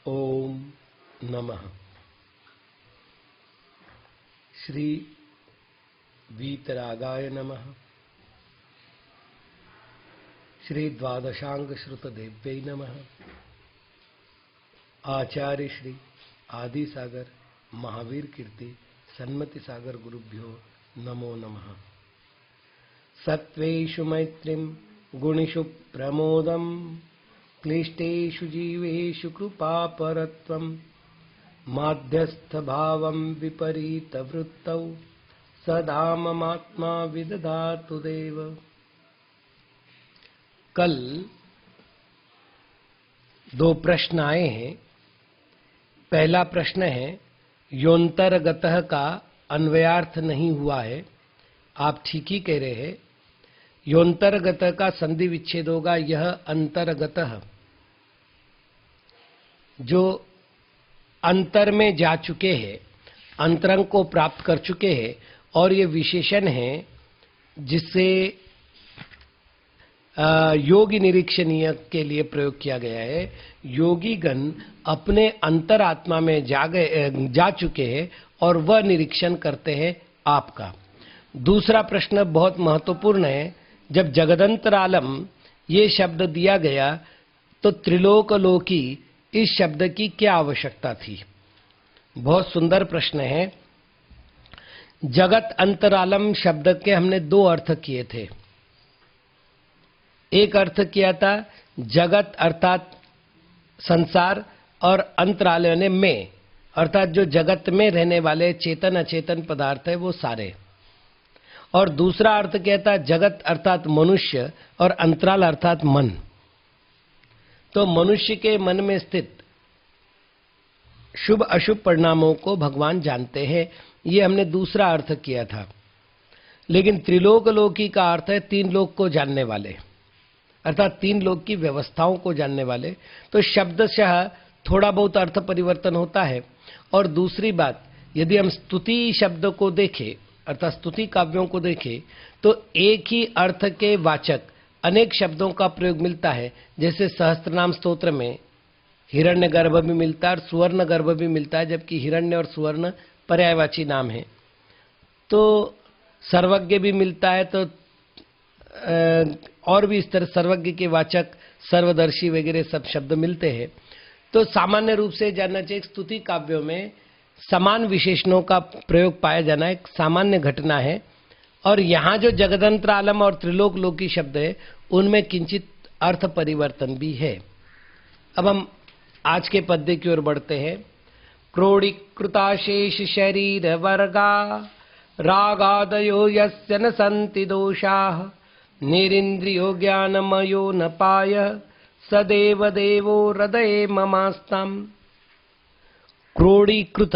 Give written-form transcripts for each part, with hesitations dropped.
ओम नमः श्री वीतरागाय नमः। श्री द्वादशांग श्रुत देव्यै नमः। आचार्य श्री आदि सागर महावीर कीर्ति सन्मति सागर गुरुभ्यो नमो नमः। सत्वेषु मैत्रीं गुणिषु प्रमोदं क्लिष्टेषु जीवेषु कृपापरत्वं माध्यस्थभावं विपरीतवृत्तौ सदा ममात्मा विदधातु देव। कल दो प्रश्न आए हैं। पहला प्रश्न है योऽन्तर्गतः का अन्वयार्थ नहीं हुआ है। आप ठीक ही कह रहे हैं। योऽन्तर्गतः का संधि विच्छेद होगा यह अंतर्गतः, जो अंतर में जा चुके हैं, अंतरंग को प्राप्त कर चुके हैं, और ये विशेषण है जिससे योगी निरीक्षणीय के लिए प्रयोग किया गया है। योगी गण अपने अंतरात्मा में जा चुके हैं और वह निरीक्षण करते हैं आपका। दूसरा प्रश्न बहुत महत्वपूर्ण है। जब जगदंतरालम ये शब्द दिया गया तो त्रिलोकलोकी इस शब्द की क्या आवश्यकता थी? बहुत सुंदर प्रश्न है। जगत अंतरालम शब्द के हमने दो अर्थ किए थे। एक अर्थ किया था जगत अर्थात संसार, और अंतराल यानी में अर्थात जो जगत में रहने वाले चेतन अचेतन पदार्थ है वो सारे। और दूसरा अर्थ किया था जगत अर्थात मनुष्य और अंतराल अर्थात मन। तो मनुष्य के मन में स्थित शुभ अशुभ परिणामों को भगवान जानते हैं, ये हमने दूसरा अर्थ किया था। लेकिन त्रिलोकलोकी का अर्थ है तीन लोक को जानने वाले, अर्थात तीन लोक की व्यवस्थाओं को जानने वाले। तो शब्दशः थोड़ा बहुत अर्थ परिवर्तन होता है। और दूसरी बात, यदि हम स्तुति शब्द को देखें अर्थात स्तुति काव्यों को देखें तो एक ही अर्थ के वाचक अनेक शब्दों का प्रयोग मिलता है। जैसे सहस्त्रनाम स्तोत्र में हिरण्य गर्भ भी मिलता है और सुवर्ण गर्भ भी मिलता है, जबकि हिरण्य और सुवर्ण पर्यायवाची नाम है। तो सर्वज्ञ भी मिलता है, तो और भी इस तरह सर्वज्ञ के वाचक सर्वदर्शी वगैरह सब शब्द मिलते हैं। तो सामान्य रूप से जानना चाहिए स्तुति काव्यों में समान विशेषणों का प्रयोग पाया जाना एक सामान्य घटना है। और यहाँ जो जगदंतरालम और त्रिलोकलोकी शब्द है उनमें किंचित अर्थ परिवर्तन भी है। अब हम आज के पद्य की ओर बढ़ते हैं। क्रोडीकृताशेष शरीर वर्गा रागादयो यस्य न सन्ति दोषाः निरिन्द्रियो ज्ञानमयो न पाय सदेव देवो हृदये ममास्ताम्। क्रोडीकृत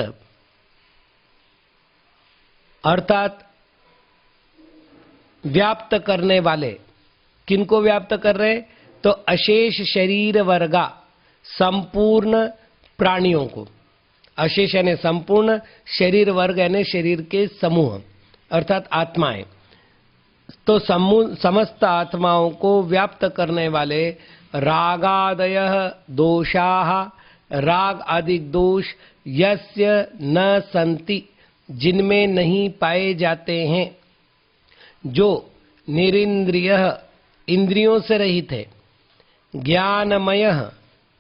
अर्थात व्याप्त करने वाले। किनको व्याप्त कर रहे? तो अशेष शरीर वर्गा, संपूर्ण प्राणियों को। अशेष यानी संपूर्ण, शरीर वर्ग यानी शरीर के समूह अर्थात आत्माएं। तो समस्त आत्माओं को व्याप्त करने वाले रागादय दोषाः, राग आदि दोष यस्य न संति जिनमें नहीं पाए जाते हैं, जो निरिंद्रिय इंद्रियों से रहित है, ज्ञानमय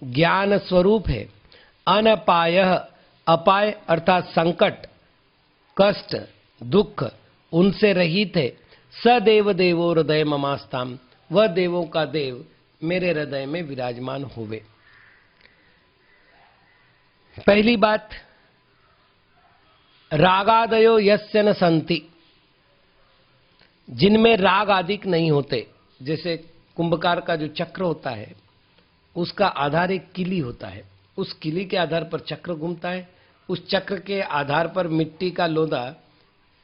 ज्ञान स्वरूप है, अनपाय अपाय अर्थात संकट कष्ट दुख उनसे रहित है, सदेव देवो हृदय ममास्ताम वह देवों का देव मेरे हृदय में विराजमान होवे। पहली बात, रागादयो यस्य न संति जिनमें राग आदिक नहीं होते। जैसे कुंभकार का जो चक्र होता है उसका आधार एक किली होता है, उस किली के आधार पर चक्र घूमता है, उस चक्र के आधार पर मिट्टी का लोदा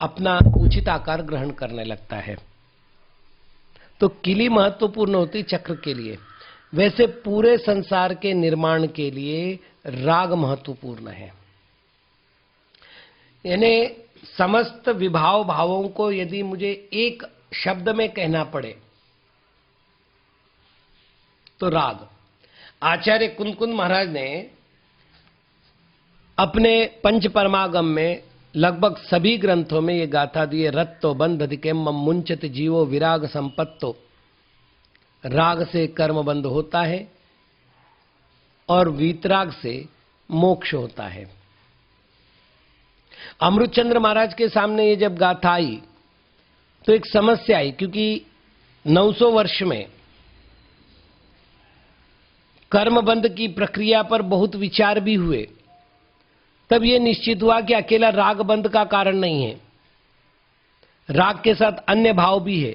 अपना उचित आकार ग्रहण करने लगता है। तो किली महत्वपूर्ण होती चक्र के लिए। वैसे पूरे संसार के निर्माण के लिए राग महत्वपूर्ण है। यानी समस्त विभाव भावों को यदि मुझे एक शब्द में कहना पड़े तो राग। आचार्य कुंद महाराज ने अपने पंच परमागम में लगभग सभी ग्रंथों में ये गाथा दी है, रत्तो बंध अधिकेम मुंचत जीवो विराग संपत्तो। राग से कर्म बंध होता है और वीतराग से मोक्ष होता है। अमृतचंद्र महाराज के सामने ये जब गाथा आई तो एक समस्या आई, क्योंकि 900 वर्ष में कर्मबंध की प्रक्रिया पर बहुत विचार भी हुए। तब यह निश्चित हुआ कि अकेला राग बंध का कारण नहीं है, राग के साथ अन्य भाव भी है।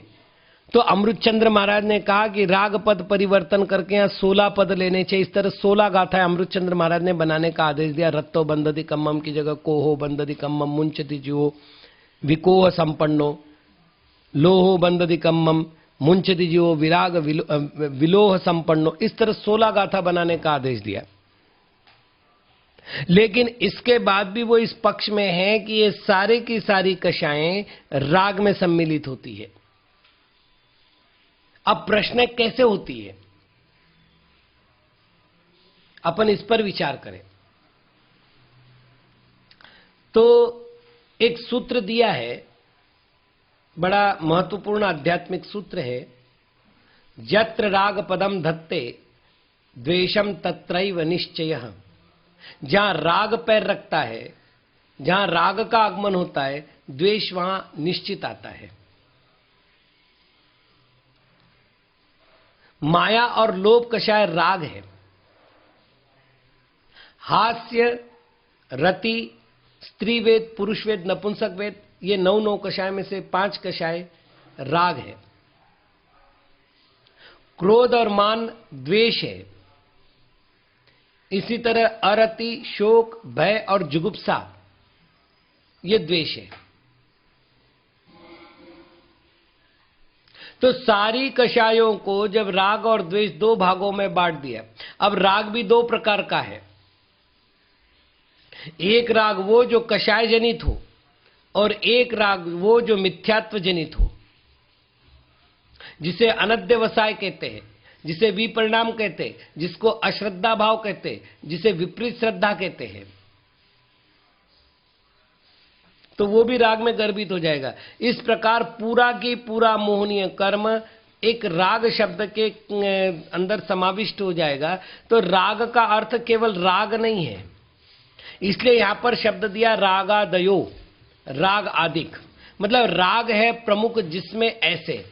तो अमृतचंद्र महाराज ने कहा कि राग पद परिवर्तन करके यहाँ 16 पद लेने चाहिए। इस तरह 16 गाथाएं अमृतचंद्र महाराज ने बनाने का आदेश दिया। रत्तो बंधति कम्मम की जगह कोहो बंधति कम्मम मुंचति जीवो विकोह संपन्नो, लोहो बंधति कम्मम मुंचति जीवो विराग विलोह संपन्नो। इस तरह 16 गाथा बनाने का आदेश दिया। लेकिन इसके बाद भी वो इस पक्ष में है कि ये सारे की सारी कषाएं राग में सम्मिलित होती है। अब प्रश्न कैसे होती है, अपन इस पर विचार करें। तो एक सूत्र दिया है, बड़ा महत्वपूर्ण आध्यात्मिक सूत्र है। यत्र राग पदम धत्ते द्वेषम तत्रैव निश्चयः। जहां राग पैर रखता है, जहां राग का आगमन होता है, द्वेष वहां निश्चित आता है। माया और लोभ कषाय राग है। हास्य, रति, स्त्री वेद, पुरुष वेद, नपुंसक वेद, ये 9 कषाय में से 5 कषाय राग है। क्रोध और मान द्वेष है। इसी तरह अरति, शोक, भय और जुगुप्सा ये द्वेष है। तो सारी कषायों को जब राग और द्वेष 2 भागों में बांट दिया। अब राग भी 2 प्रकार का है। एक राग वो जो कषाय जनित हो और एक राग वो जो मिथ्यात्व जनित हो, जिसे अनध्यवसाय कहते हैं, जिसे विपरिणाम कहते हैं, जिसको अश्रद्धा भाव कहते हैं, जिसे विपरीत श्रद्धा कहते हैं। तो वो भी राग में गर्भित हो जाएगा। इस प्रकार पूरा की पूरा मोहनीय कर्म एक राग शब्द के अंदर समाविष्ट हो जाएगा। तो राग का अर्थ केवल राग नहीं है, इसलिए यहां पर शब्द दिया रागादयो, राग आदिक। मतलब राग है प्रमुख, जिसमें ऐसे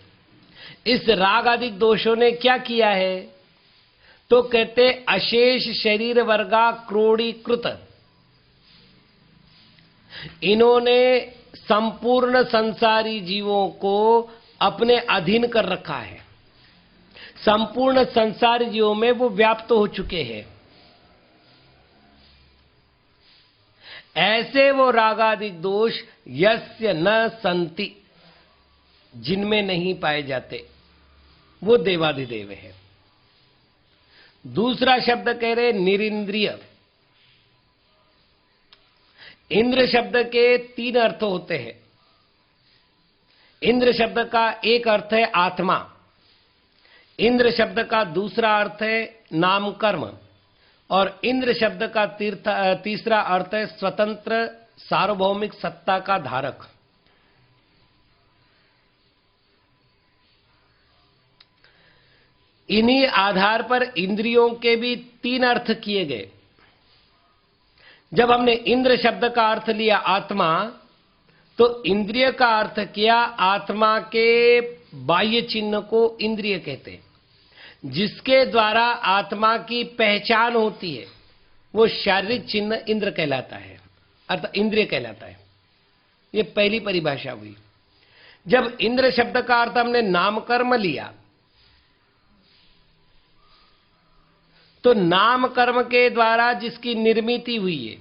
इस राग आदिक दोषों ने क्या किया है, तो कहते अशेष शरीर वर्गा क्रोड़ीकृत। इन्होंने संपूर्ण संसारी जीवों को अपने अधीन कर रखा है। संपूर्ण संसारी जीवों में वो व्याप्त हो चुके हैं। ऐसे वो रागादिक दोष यस्य न संति, जिनमें नहीं पाए जाते, वो देवाधिदेव है। दूसरा शब्द कह रहे निरिंद्रिय। इंद्र शब्द के 3 अर्थ होते हैं। इंद्र शब्द का एक अर्थ है आत्मा, इंद्र शब्द का दूसरा अर्थ है नाम कर्म, और इंद्र शब्द का तीसरा अर्थ है स्वतंत्र सार्वभौमिक सत्ता का धारक। इन्हीं आधार पर इंद्रियों के भी 3 अर्थ किए गए। जब हमने इंद्र शब्द का अर्थ लिया आत्मा, तो इंद्रिय का अर्थ किया आत्मा के बाह्य चिन्ह को इंद्रिय कहते हैं, जिसके द्वारा आत्मा की पहचान होती है। वो शारीरिक चिन्ह इंद्र कहलाता है, अर्थात इंद्रिय कहलाता है। ये पहली परिभाषा हुई। जब इंद्र शब्द का अर्थ हमने नाम कर्म लिया, तो नाम कर्म के द्वारा जिसकी निर्मिति हुई है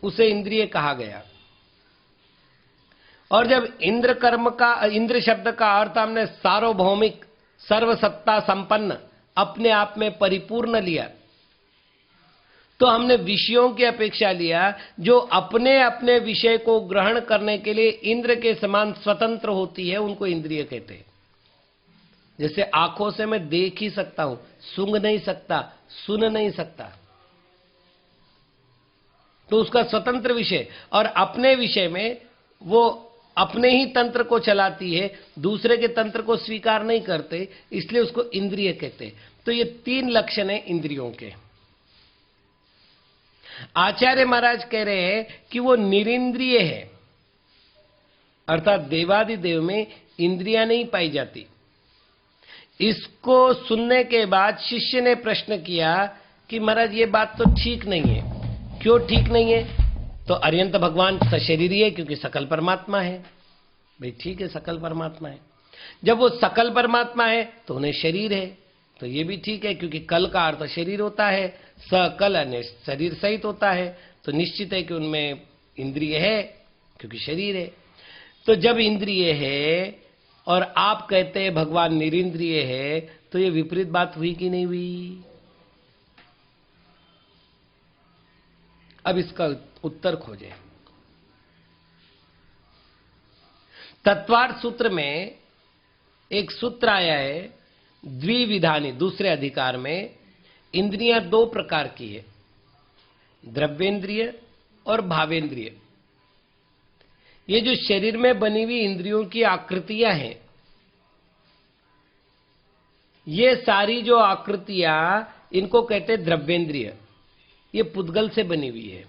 उसे इंद्रिय कहा गया। और जब इंद्र शब्द का अर्थ हमने सार्वभौमिक सर्वसत्ता संपन्न अपने आप में परिपूर्ण लिया, तो हमने विषयों की अपेक्षा लिया जो अपने अपने विषय को ग्रहण करने के लिए इंद्र के समान स्वतंत्र होती है, उनको इंद्रिय कहते हैं। जैसे आंखों से मैं देख ही सकता हूं, सूंघ नहीं सकता, सुन नहीं सकता। तो उसका स्वतंत्र विषय, और अपने विषय में वो अपने ही तंत्र को चलाती है, दूसरे के तंत्र को स्वीकार नहीं करते, इसलिए उसको इंद्रिय कहते हैं। तो ये 3 लक्षण है इंद्रियों के। आचार्य महाराज कह रहे हैं कि वो निरिंद्रिय है, अर्थात देवादिदेव में इंद्रियां नहीं पाई जाती। इसको सुनने के बाद शिष्य ने प्रश्न किया कि महाराज ये बात तो ठीक नहीं है। क्यों ठीक नहीं है? तो अरिहंत भगवान सशरीरी है क्योंकि सकल परमात्मा है। भाई ठीक है, सकल परमात्मा है। जब वो सकल परमात्मा है तो उन्हें शरीर है, तो ये भी ठीक है क्योंकि कल का अर्थ शरीर होता है, सकल अन्य शरीर सहित होता है, तो निश्चित है कि उनमें इंद्रिय है क्योंकि शरीर है। तो जब इंद्रिय है और आप कहते हैं भगवान निरिंद्रिय है, तो ये विपरीत बात हुई कि नहीं हुई? अब इसका उत्तर खोजें। तत्वार्थ सूत्र में एक सूत्र आया है, द्विविधानी, दूसरे अधिकार में इंद्रियां 2 प्रकार की है, द्रव्येंद्रिय और भावेंद्रिय। ये जो शरीर में बनी हुई इंद्रियों की आकृतियां हैं, ये सारी जो आकृतियां, इनको कहते हैं द्रव्येंद्रिय। ये पुद्गल से बनी हुई है,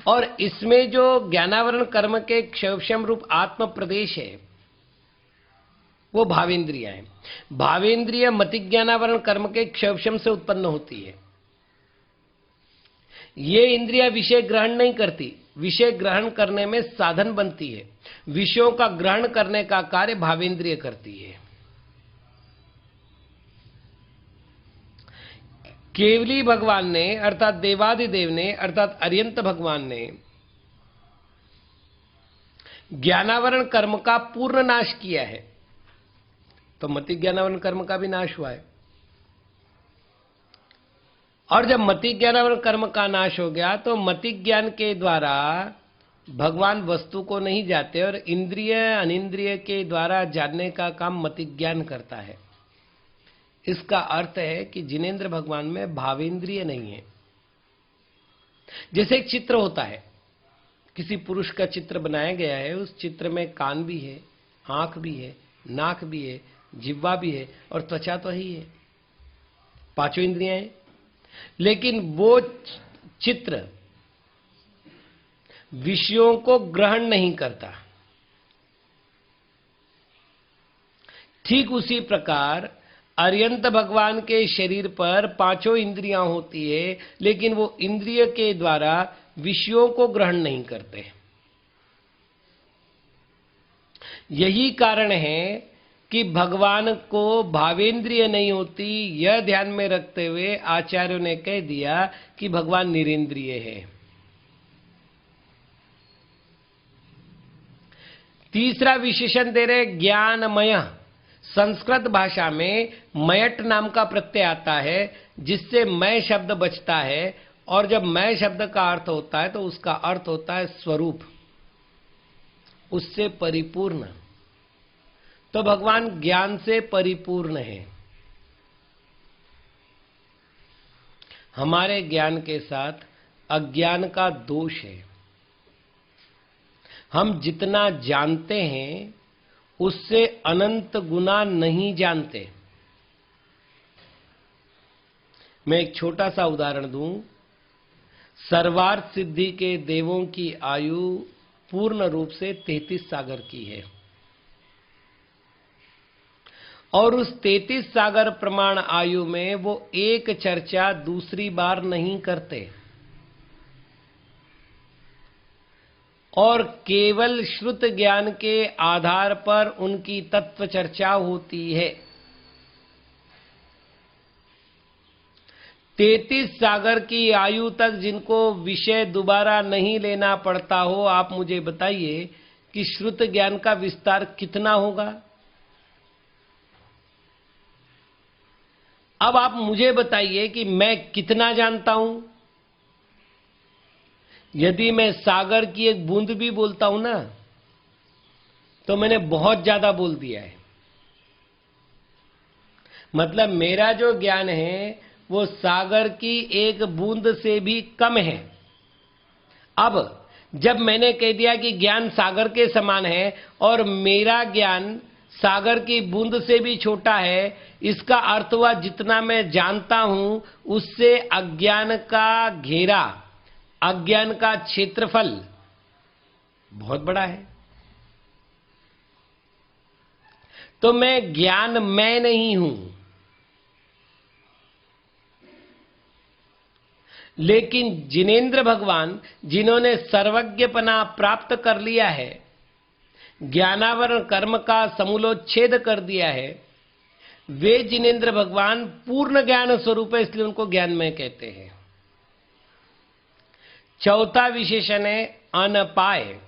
और इसमें जो ज्ञानावरण कर्म के क्षयक्षम रूप आत्म प्रदेश है, वो भावेंद्रिया है। भावेंद्रिय मतिज्ञानावरण कर्म के क्षयक्षम से उत्पन्न होती है। ये इंद्रिया विषय ग्रहण नहीं करती, विषय ग्रहण करने में साधन बनती है। विषयों का ग्रहण करने का कार्य भावेंद्रिय करती है। केवली भगवान ने, अर्थात देवादिदेव ने, अर्थात अरिहंत भगवान ने ज्ञानावरण कर्म का पूर्ण नाश किया है, तो मति ज्ञानावरण कर्म का भी नाश हुआ है। और जब मति ज्ञानावरण कर्म का नाश हो गया, तो मति ज्ञान के द्वारा भगवान वस्तु को नहीं जाते, और इंद्रिय अनिंद्रिय के द्वारा जानने का काम मति ज्ञान करता है। इसका अर्थ है कि जिनेंद्र भगवान में भावेंद्रिय नहीं है। जैसे एक चित्र होता है, किसी पुरुष का चित्र बनाया गया है, उस चित्र में कान भी है, आंख भी है, नाक भी है, जिह्वा भी है, और त्वचा तो ही है, 5 इंद्रियां हैं। लेकिन वो चित्र विषयों को ग्रहण नहीं करता। ठीक उसी प्रकार अरिहंत भगवान के शरीर पर 5 इंद्रियां होती है, लेकिन वो इंद्रिय के द्वारा विषयों को ग्रहण नहीं करते। यही कारण है कि भगवान को भावेंद्रिय नहीं होती। यह ध्यान में रखते हुए आचार्यों ने कह दिया कि भगवान निरेंद्रिय है। तीसरा विशेषण दे रहे ज्ञानमय। संस्कृत भाषा में मयट नाम का प्रत्यय आता है, जिससे मय शब्द बचता है, और जब मय शब्द का अर्थ होता है तो उसका अर्थ होता है स्वरूप, उससे परिपूर्ण। तो भगवान ज्ञान से परिपूर्ण है। हमारे ज्ञान के साथ अज्ञान का दोष है। हम जितना जानते हैं उससे अनंत गुना नहीं जानते। मैं एक छोटा सा उदाहरण दूं। सर्वार्थ सिद्धि के देवों की आयु पूर्ण रूप से 33 सागर की है, और उस 33 सागर प्रमाण आयु में वो एक चर्चा दूसरी बार नहीं करते, और केवल श्रुत ज्ञान के आधार पर उनकी तत्व चर्चा होती है। 33 सागर की आयु तक जिनको विषय दोबारा नहीं लेना पड़ता हो, आप मुझे बताइए कि श्रुत ज्ञान का विस्तार कितना होगा। अब आप मुझे बताइए कि मैं कितना जानता हूं। यदि मैं सागर की एक बूंद भी बोलता हूं ना, तो मैंने बहुत ज्यादा बोल दिया है। मतलब मेरा जो ज्ञान है वो सागर की एक बूंद से भी कम है। अब जब मैंने कह दिया कि ज्ञान सागर के समान है और मेरा ज्ञान सागर की बूंद से भी छोटा है, इसका अर्थ हुआ जितना मैं जानता हूं उससे अज्ञान का घेरा, अज्ञान का क्षेत्रफल बहुत बड़ा है। तो मैं ज्ञान मैं नहीं हूं, लेकिन जिनेंद्र भगवान जिन्होंने सर्वज्ञपना प्राप्त कर लिया है, ज्ञानावरण कर्म का समूलोच्छेद कर दिया है, वे जिनेंद्र भगवान पूर्ण ज्ञान स्वरूप है, इसलिए उनको ज्ञानमय कहते हैं। चौथा विशेषण है अनपाय।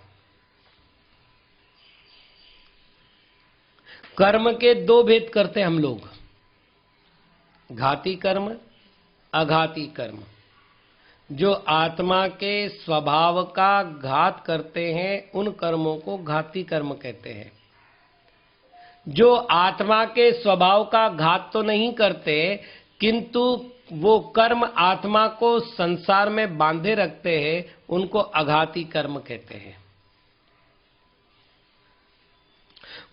कर्म के दो भेद करते हैं हम लोग, घाती कर्म, अघाती कर्म। जो आत्मा के स्वभाव का घात करते हैं उन कर्मों को घाती कर्म कहते हैं। जो आत्मा के स्वभाव का घात तो नहीं करते, किंतु वो कर्म आत्मा को संसार में बांधे रखते हैं, उनको अघाती कर्म कहते हैं।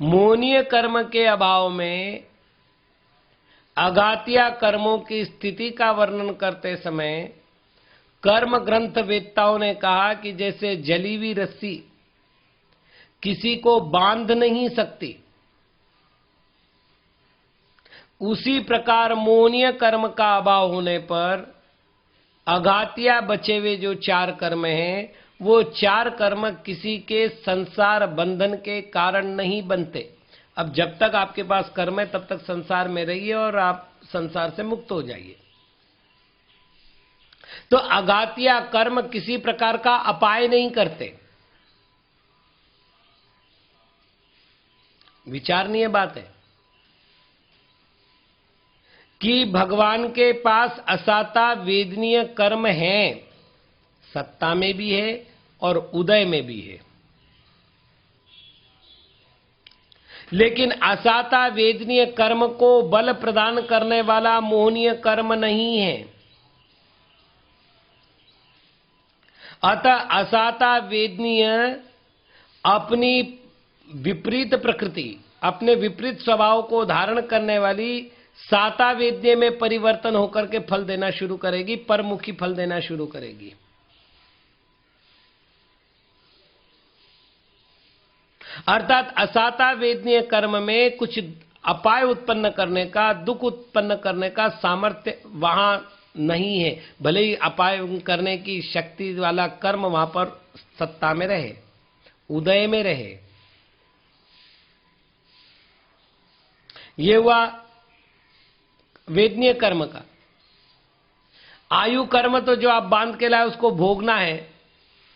मोहनीय कर्म के अभाव में अघातिया कर्मों की स्थिति का वर्णन करते समय कर्म ग्रंथ वेत्ताओं ने कहा कि जैसे जली हुई रस्सी किसी को बांध नहीं सकती, उसी प्रकार मोहनीय कर्म का अभाव होने पर अघातिया बचे हुए जो चार कर्म हैं, वो चार कर्म किसी के संसार बंधन के कारण नहीं बनते। अब जब तक आपके पास कर्म है तब तक संसार में रहिए और आप संसार से मुक्त हो जाइए। तो अघातिया कर्म किसी प्रकार का अपाय नहीं करते। विचारणीय बात है कि भगवान के पास असाता वेदनीय कर्म है, सत्ता में भी है और उदय में भी है, लेकिन असाता वेदनीय कर्म को बल प्रदान करने वाला मोहनीय कर्म नहीं है। अतः असाता वेदनीय अपनी विपरीत प्रकृति, अपने विपरीत स्वभाव को धारण करने वाली साता वेद्य में परिवर्तन होकर के फल देना शुरू करेगी, परमुखी फल देना शुरू करेगी। अर्थात असाता वेदनीय कर्म में कुछ अपाय उत्पन्न करने का, दुख उत्पन्न करने का सामर्थ्य वहां नहीं है, भले ही अपाय करने की शक्ति वाला कर्म वहां पर सत्ता में रहे, उदय में रहे। ये हुआ वेदनीय कर्म का। आयु कर्म तो जो आप बांध के लाए उसको भोगना है,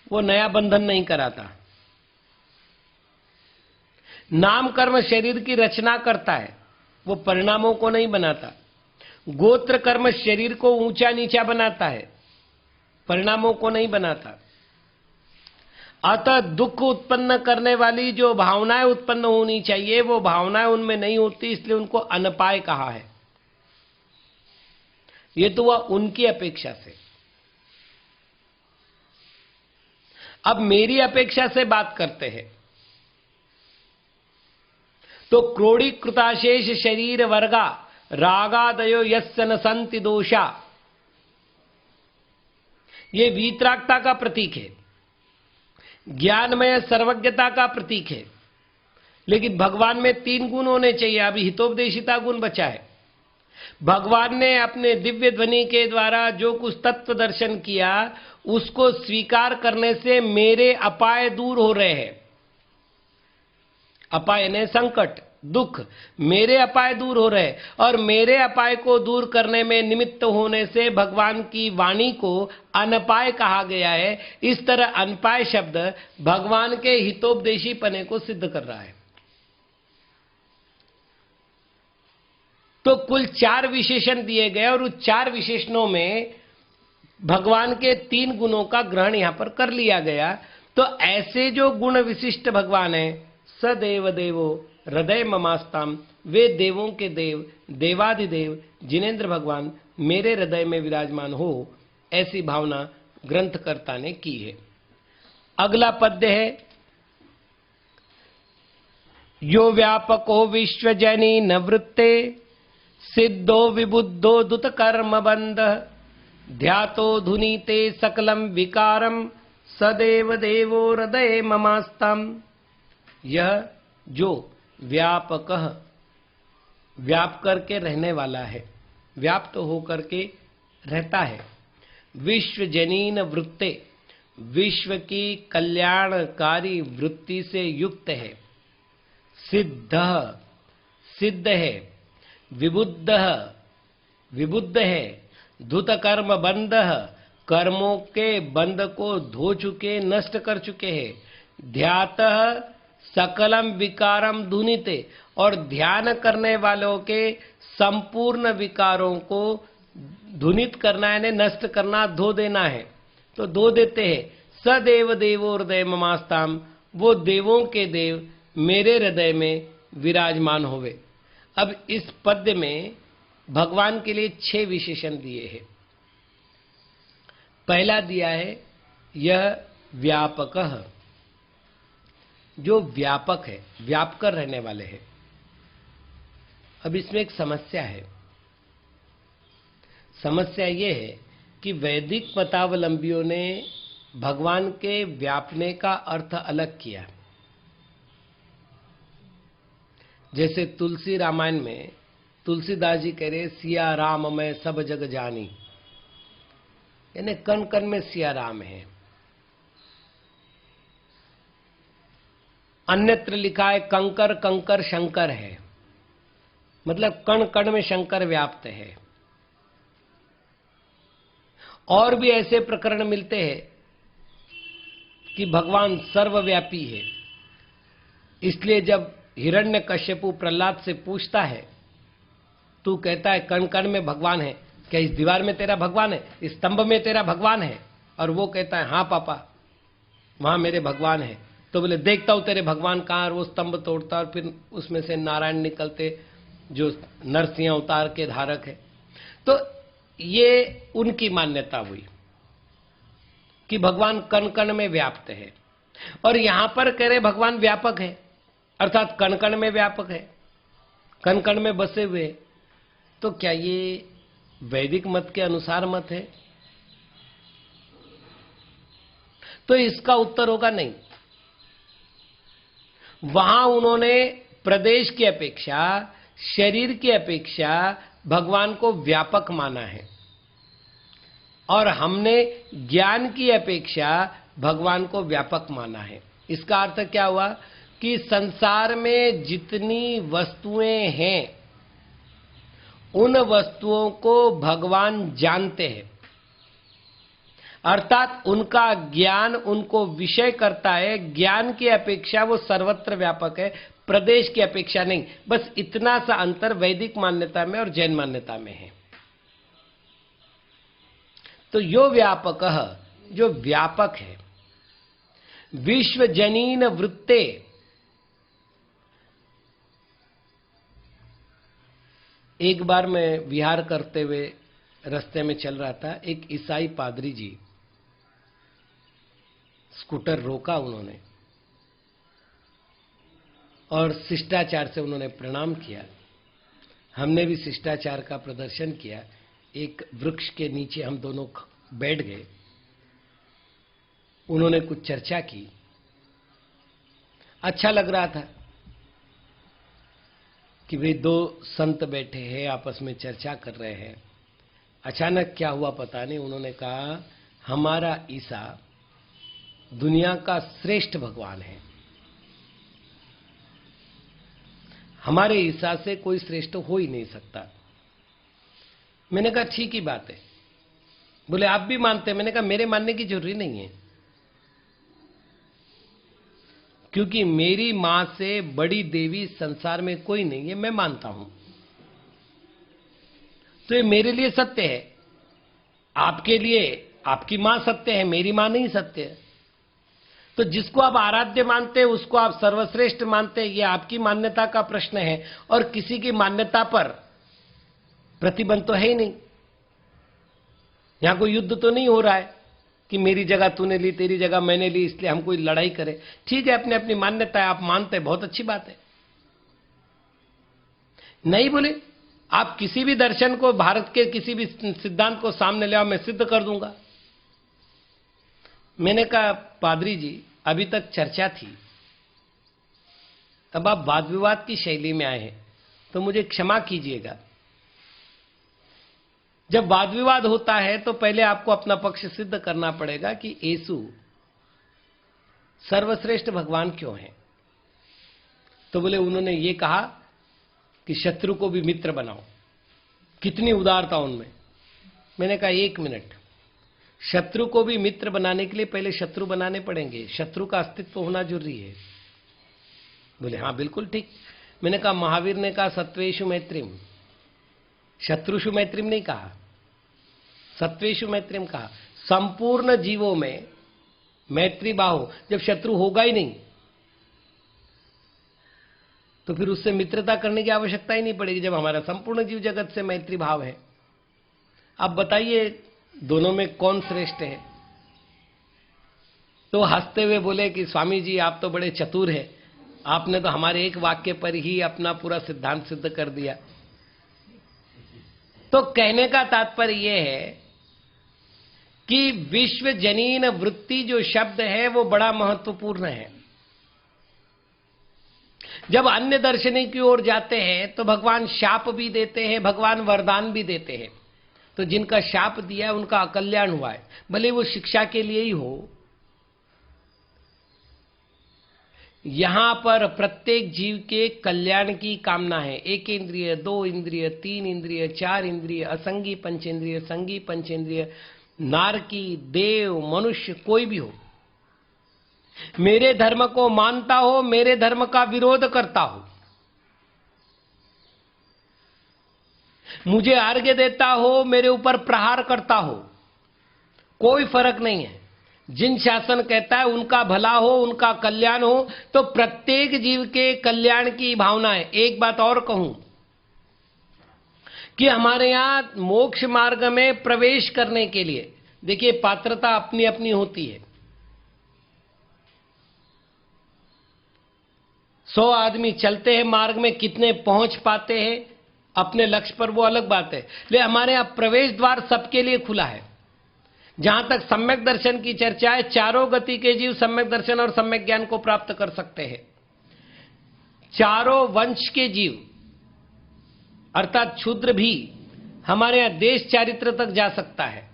वो नया बंधन नहीं कराता। नाम कर्म शरीर की रचना करता है, वो परिणामों को नहीं बनाता। गोत्र कर्म शरीर को ऊंचा नीचा बनाता है, परिणामों को नहीं बनाता। अतः दुख उत्पन्न करने वाली जो भावनाएं उत्पन्न होनी चाहिए वो भावनाएं उनमें नहीं होती, इसलिए उनको अनपाय कहा है। ये तो वह उनकी अपेक्षा से। अब मेरी अपेक्षा से बात करते हैं तो क्रोडीकृताशेष शरीर वर्गा रागादयो यस्य न संति दोषा, ये वीतरागता का प्रतीक है, ज्ञानमय सर्वज्ञता का प्रतीक है। लेकिन भगवान में तीन गुण होने चाहिए, अभी हितोपदेशिता गुण बचा है। भगवान ने अपने दिव्य ध्वनि के द्वारा जो कुछ तत्व दर्शन किया उसको स्वीकार करने से मेरे अपाय दूर हो रहे हैं। अपाय ने संकट, दुख, मेरे अपाय दूर हो रहे, और मेरे अपाय को दूर करने में निमित्त होने से भगवान की वाणी को अनपाय कहा गया है। इस तरह अनपाय शब्द भगवान के हितोपदेशी पने को सिद्ध कर रहा है। तो कुल 4 विशेषण दिए गए और उस 4 विशेषणों में भगवान के 3 गुणों का ग्रहण यहां पर कर लिया गया। तो ऐसे जो गुण विशिष्ट भगवान है, सदेव देवो हृदय ममास्ताम, वे देवों के देव, देवादिदेव जिनेंद्र भगवान मेरे हृदय में विराजमान हो, ऐसी भावना ग्रंथकर्ता ने की है। अगला पद्य है, यो व्यापको विश्वजनी न वृत्ते सिद्धो विबुद्धो दुत कर्म बंध ध्यातो धुनीते सकलम विकारम सदैव देवो हृदय ममास्तम। यह जो व्यापक व्याप करके रहने वाला है, व्याप्त होकर के रहता है, विश्व जनीन वृत्ते, विश्व की कल्याणकारी वृत्ति से युक्त है, सिद्ध सिद्ध है, विबुद्ध विबुद्ध है, धुत कर्म बंध कर्मों के बंध को धो चुके, नष्ट कर चुके हैं, ध्यात सकलम विकारम धुनीते, और ध्यान करने वालों के संपूर्ण विकारों को धुनित करना यानी नष्ट करना, धो देना है, तो धो देते हैं। सदेव देवो हृदय ममास्ताम, वो देवों के देव मेरे हृदय में विराजमान होवे। अब इस पद्य में भगवान के लिए 6 विशेषण दिए हैं। पहला दिया है यह व्यापकः, जो व्यापक है, व्याप कर रहने वाले हैं। अब इसमें एक समस्या है। समस्या ये है कि वैदिक मतावलंबियों ने भगवान के व्यापने का अर्थ अलग किया। जैसे तुलसी रामायण में तुलसीदास जी कह रहे, सिया राम मैं सब जग जानी, यानी कण कण में सिया राम है। अन्यत्र लिखा है कंकर कंकर शंकर है, मतलब कण कण में शंकर व्याप्त है। और भी ऐसे प्रकरण मिलते हैं कि भगवान सर्वव्यापी है। इसलिए जब हिरण्यकश्यपु प्रहलाद से पूछता है, तू कहता है कण कण में भगवान है, क्या इस दीवार में तेरा भगवान है, इस स्तंभ में तेरा भगवान है? और वो कहता है हाँ पापा, वहां मेरे भगवान है। तो बोले देखता हूं तेरे भगवान कहां, और वो स्तंभ तोड़ता और फिर उसमें से नारायण निकलते, जो नरसिंह अवतार के धारक है। तो ये उनकी मान्यता हुई कि भगवान कण कण में व्याप्त है। और यहां पर कह रहे भगवान व्यापक है, अर्थात कण कण में व्यापक है, कण कण में बसे हुए। तो क्या ये वैदिक मत के अनुसार मत है? तो इसका उत्तर होगा नहीं। वहां उन्होंने प्रदेश की अपेक्षा, शरीर की अपेक्षा भगवान को व्यापक माना है, और हमने ज्ञान की अपेक्षा भगवान को व्यापक माना है। इसका अर्थ क्या हुआ कि संसार में जितनी वस्तुएं हैं, उन वस्तुओं को भगवान जानते हैं, अर्थात उनका ज्ञान उनको विषय करता है। ज्ञान की अपेक्षा वो सर्वत्र व्यापक है, प्रदेश की अपेक्षा नहीं। बस इतना सा अंतर वैदिक मान्यता में और जैन मान्यता में है। तो यो व्यापकः, जो व्यापक है, विश्व जनीन वृत्ते, एक बार मैं विहार करते हुए रास्ते में चल रहा था, एक ईसाई पादरी जी, स्कूटर रोका उन्होंने और शिष्टाचार से उन्होंने प्रणाम किया। हमने भी शिष्टाचार का प्रदर्शन किया। एक वृक्ष के नीचे हम दोनों बैठ गए, उन्होंने कुछ चर्चा की, अच्छा लग रहा था कि वे दो संत बैठे हैं, आपस में चर्चा कर रहे हैं। अचानक क्या हुआ पता नहीं, उन्होंने कहा हमारा ईसा दुनिया का श्रेष्ठ भगवान है, हमारे ईसा से कोई श्रेष्ठ हो ही नहीं सकता। मैंने कहा ठीक ही बात है। बोले आप भी मानते हैं? मैंने कहा मेरे मानने की जरूरी नहीं है, क्योंकि मेरी मां से बड़ी देवी संसार में कोई नहीं है, मैं मानता हूं। तो ये मेरे लिए सत्य है, आपके लिए आपकी मां सत्य है, मेरी मां नहीं सत्य है। तो जिसको आप आराध्य मानते हैं उसको आप सर्वश्रेष्ठ मानते हैं, ये आपकी मान्यता का प्रश्न है, और किसी की मान्यता पर प्रतिबंध तो है ही नहीं। यहां कोई युद्ध तो नहीं हो रहा है कि मेरी जगह तूने ली, तेरी जगह मैंने ली, इसलिए हम कोई लड़ाई करें। ठीक है, अपनी अपनी मान्यता है, आप मानते हैं, बहुत अच्छी बात है। नहीं बोले, आप किसी भी दर्शन को, भारत के किसी भी सिद्धांत को सामने ले आओ, मैं सिद्ध कर दूंगा। मैंने कहा पादरी जी, अभी तक चर्चा थी, अब आप वाद विवाद की शैली में आए हैं, तो मुझे क्षमा कीजिएगा। जब वाद विवाद होता है तो पहले आपको अपना पक्ष सिद्ध करना पड़ेगा कि येसु सर्वश्रेष्ठ भगवान क्यों है। तो बोले, उन्होंने ये कहा कि शत्रु को भी मित्र बनाओ। कितनी उदारता उनमें। मैंने कहा एक मिनट, शत्रु को भी मित्र बनाने के लिए पहले शत्रु बनाने पड़ेंगे, शत्रु का अस्तित्व होना जरूरी है। बोले हाँ बिल्कुल ठीक। मैंने कहा महावीर ने कहा सत्वेषु मैत्रीम, शत्रुषु मैत्रीम नहीं कहा, सत्वेषु मैत्रीम कहा। संपूर्ण जीवों में मैत्री भाव, जब शत्रु होगा ही नहीं तो फिर उससे मित्रता करने की आवश्यकता ही नहीं पड़ेगी, जब हमारा संपूर्ण जीव जगत से मैत्री भाव है। अब बताइए दोनों में कौन श्रेष्ठ है। तो हंसते हुए बोले कि स्वामी जी आप तो बड़े चतुर हैं, आपने तो हमारे एक वाक्य पर ही अपना पूरा सिद्धांत सिद्ध कर दिया। तो कहने का तात्पर्य यह है कि विश्व जनीन वृत्ति जो शब्द है वो बड़ा महत्वपूर्ण है। जब अन्य दर्शनी की ओर जाते हैं तो भगवान शाप भी देते हैं, भगवान वरदान भी देते हैं। तो जिनका शाप दिया है उनका अकल्याण हुआ है, भले वो शिक्षा के लिए ही हो। यहां पर प्रत्येक जीव के कल्याण की कामना है। एक इंद्रिय, दो इंद्रिय, तीन इंद्रिय, चार इंद्रिय, असंगी पंचेंद्रिय, संगी पंचेंद्रिय, नारकी, देव, मनुष्य, कोई भी हो, मेरे धर्म को मानता हो, मेरे धर्म का विरोध करता हो, मुझे अर्घ्य देता हो, मेरे ऊपर प्रहार करता हो, कोई फर्क नहीं है। जिन शासन कहता है उनका भला हो, उनका कल्याण हो, तो प्रत्येक जीव के कल्याण की भावना है। एक बात और कहूं कि हमारे यहां मोक्ष मार्ग में प्रवेश करने के लिए देखिए पात्रता अपनी अपनी होती है। 100 आदमी चलते हैं मार्ग में, कितने पहुंच पाते हैं अपने लक्ष्य पर वो अलग बात है, लेकिन हमारे यहां प्रवेश द्वार सबके लिए खुला है। जहां तक सम्यक दर्शन की चर्चा है, चारों गति के जीव सम्यक दर्शन और सम्यक ज्ञान को प्राप्त कर सकते हैं। चारों वंश के जीव अर्थात क्षुद्र भी हमारे यहां देश चारित्र तक जा सकता है।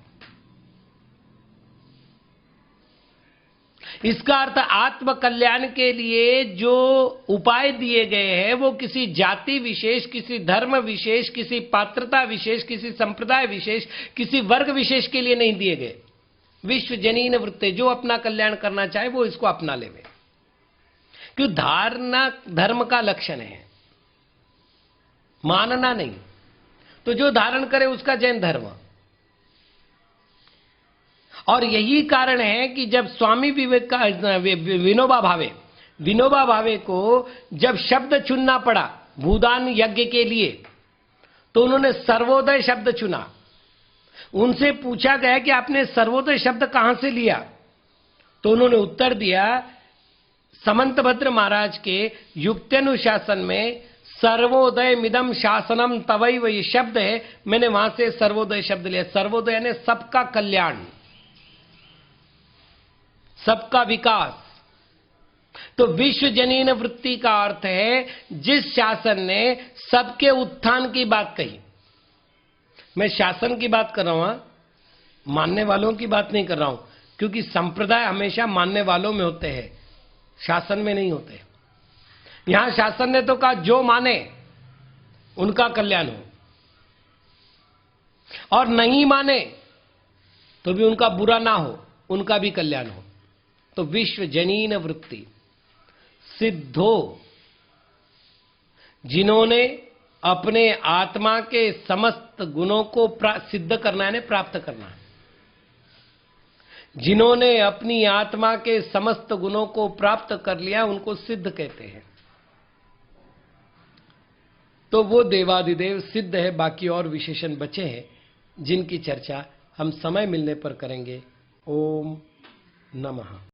इसका अर्थ आत्म कल्याण के लिए जो उपाय दिए गए हैं वो किसी जाति विशेष, किसी धर्म विशेष, किसी पात्रता विशेष, किसी संप्रदाय विशेष, किसी वर्ग विशेष के लिए नहीं दिए गए। विश्व जनीन वृत्ति, जो अपना कल्याण करना चाहे वो इसको अपना लेवे। क्यों? धारणा धर्म का लक्षण है, मानना नहीं। तो जो धारण करे उसका जैन धर्म। और यही कारण है कि जब स्वामी विनोबा भावे को जब शब्द चुनना पड़ा भूदान यज्ञ के लिए, तो उन्होंने सर्वोदय शब्द चुना। उनसे पूछा गया कि आपने सर्वोदय शब्द कहां से लिया, तो उन्होंने उत्तर दिया समंतभद्र महाराज के युक्त्यनुशासन में सर्वोदय मिदम शासनम तवैव ये शब्द है, मैंने वहां से सर्वोदय शब्द लिया। सर्वोदय यानी सबका कल्याण, सबका विकास। तो विश्व जनीन वृत्ति का अर्थ है जिस शासन ने सबके उत्थान की बात कही। मैं शासन की बात कर रहा हूं, मानने वालों की बात नहीं कर रहा हूं, क्योंकि संप्रदाय हमेशा मानने वालों में होते हैं, शासन में नहीं होते। यहां शासन ने तो कहा जो माने उनका कल्याण हो, और नहीं माने तो भी उनका बुरा ना हो, उनका भी कल्याण हो। तो विश्व जनीन वृत्ति सिद्धो, जिन्होंने अपने आत्मा के समस्त गुणों को सिद्ध करना है, प्राप्त करना है, जिन्होंने अपनी आत्मा के समस्त गुणों को प्राप्त कर लिया उनको सिद्ध कहते हैं। तो वो देवाधिदेव सिद्ध है, बाकी और विशेषण बचे हैं जिनकी चर्चा हम समय मिलने पर करेंगे। ओम नमः।